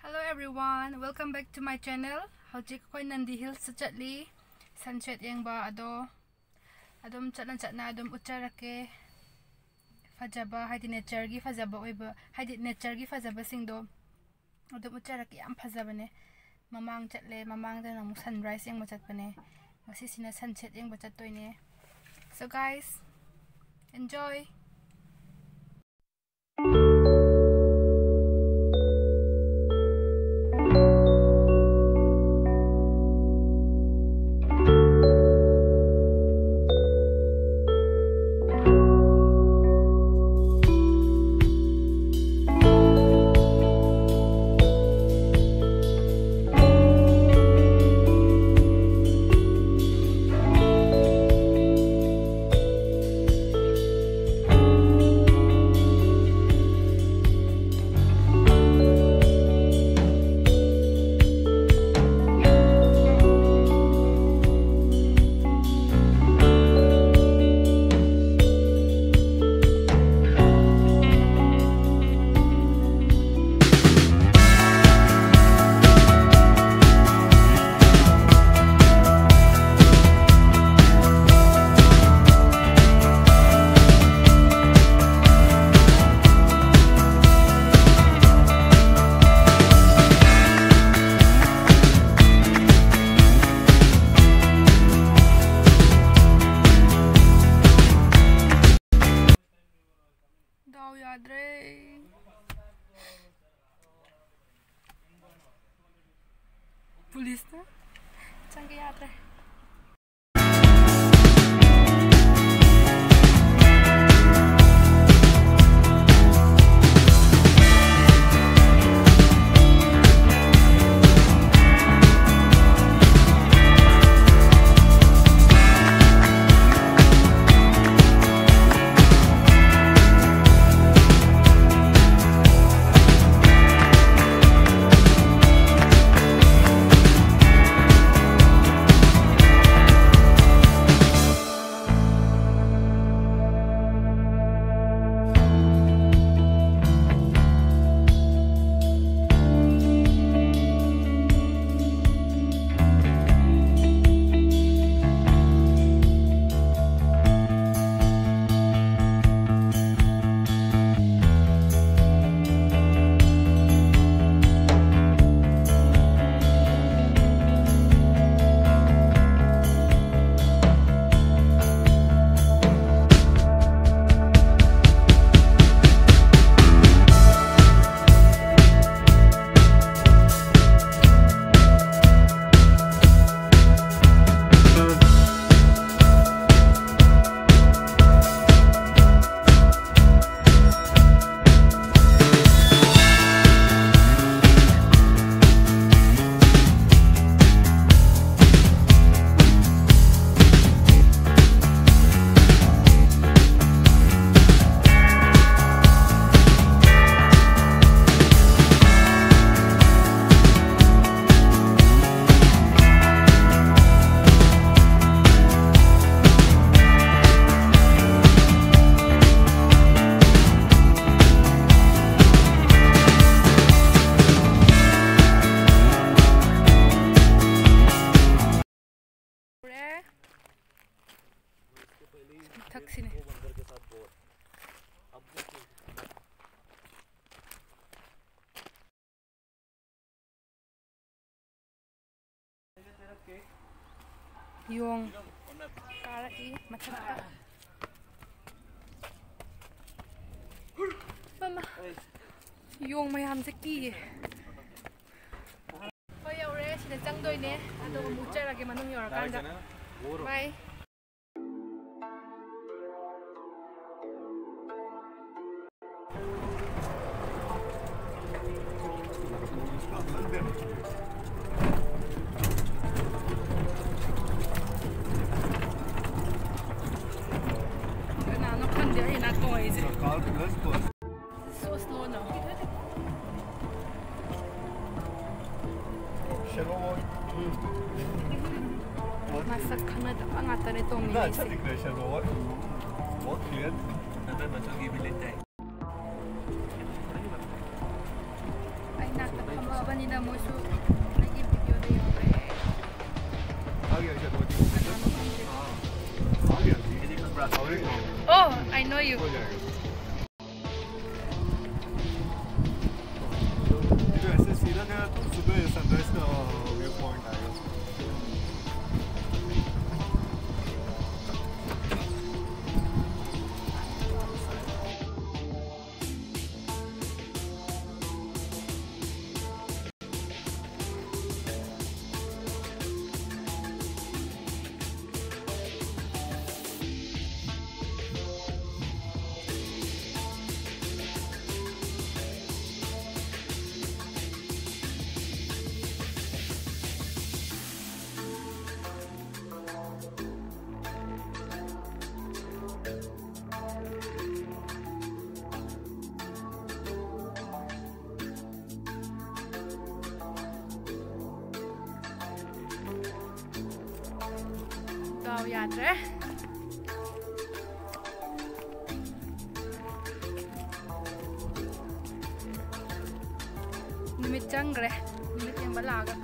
Hello everyone, welcome back to my channel. Hojik koi Nandi Hills chatli sunset yengba ado adom chatna adom ucharake fajaba haidi nature gi fajaba oiba haidi nature gi fajaba singdo adom ucharake yam fajabane mamang chatle mamang da namu sunrise yengba chatpane ngasi sina sunset yengba chattoine. So guys, enjoy. Pulis na changkhibana. Yung karai macam mama yung mayam seki oh ya ore sida changdoi ne ado mucharage manung yor kanda bye. So slow now. Masak kena tak angatan itu ni. Nah, cantik deh Shalom. What clear? Nanti macam gini bilik. Ay nak tak kamu Abanina mo so nag-video na yun. Oh, I know you. 이거 ऐसे सीधा गया तो सुबह sunrise का view point आएगा. Daw yatra. Numit changre, numit yang balaga.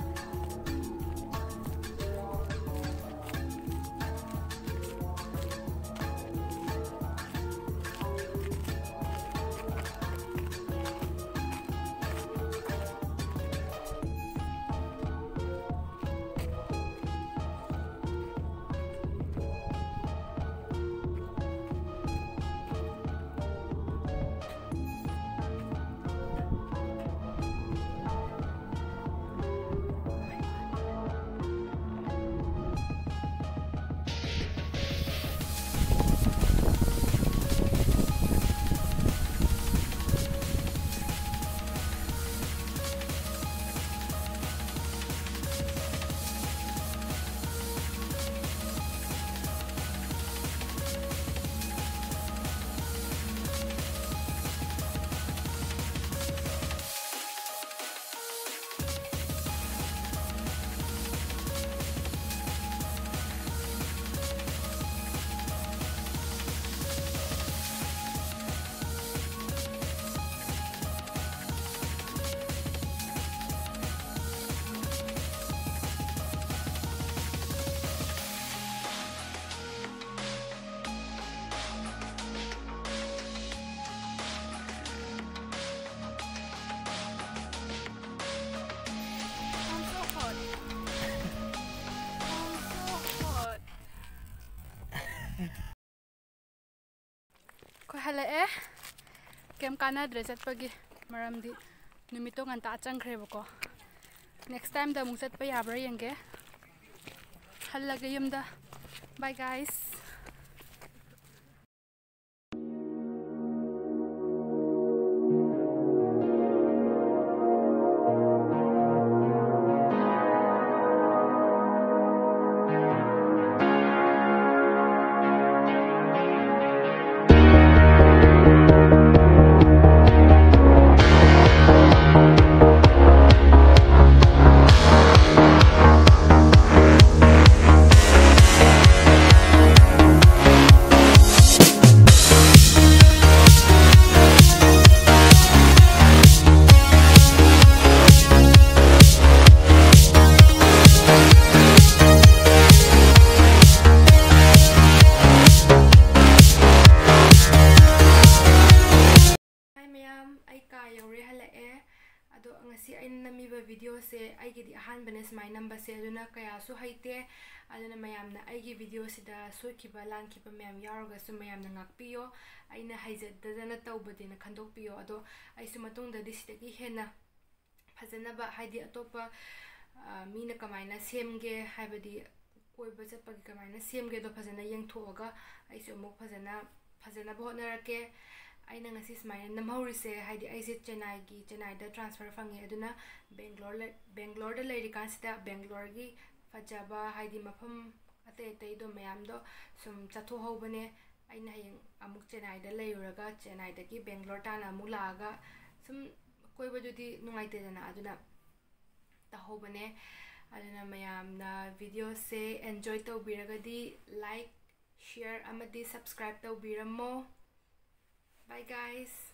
Ko Halle kem kana dress at pagi maramdi numito nganta changkhre bako. Next time da musat pa yabra yenge. Halle ga yumda. Bye guys. Ado ngasi ay namiba video se ay gidi ahan banes my number se aduna kaya su haite aduna mayam na ay gi video sida su kiba lan kiba mayam yaroga su mayam na ngakpiyo ay na haizet dadana tawbadi na khandokpiyo ado ay su matung da disidagi hena phajana ba haidi atopa mina kamaina semge haibadi koiba chapagi kamaina semge do phajana yengthoga ay su mok phajana bhonarake aina ngasi smile namhauri se haidi aise chennai da transfer fangi aduna Bangalore da leiri kansida Bangalore gi fajaba haidi mafam ate do mayam do sum chatho hobane aina hayeng amuk chennai da leiraga chennai da gi Bangalore ta na mulaga sum koiba jodi nungai te dana aduna ta hobane aduna mayam na video se enjoy to biragadi like share amadi subscribe to biramo. Bye guys.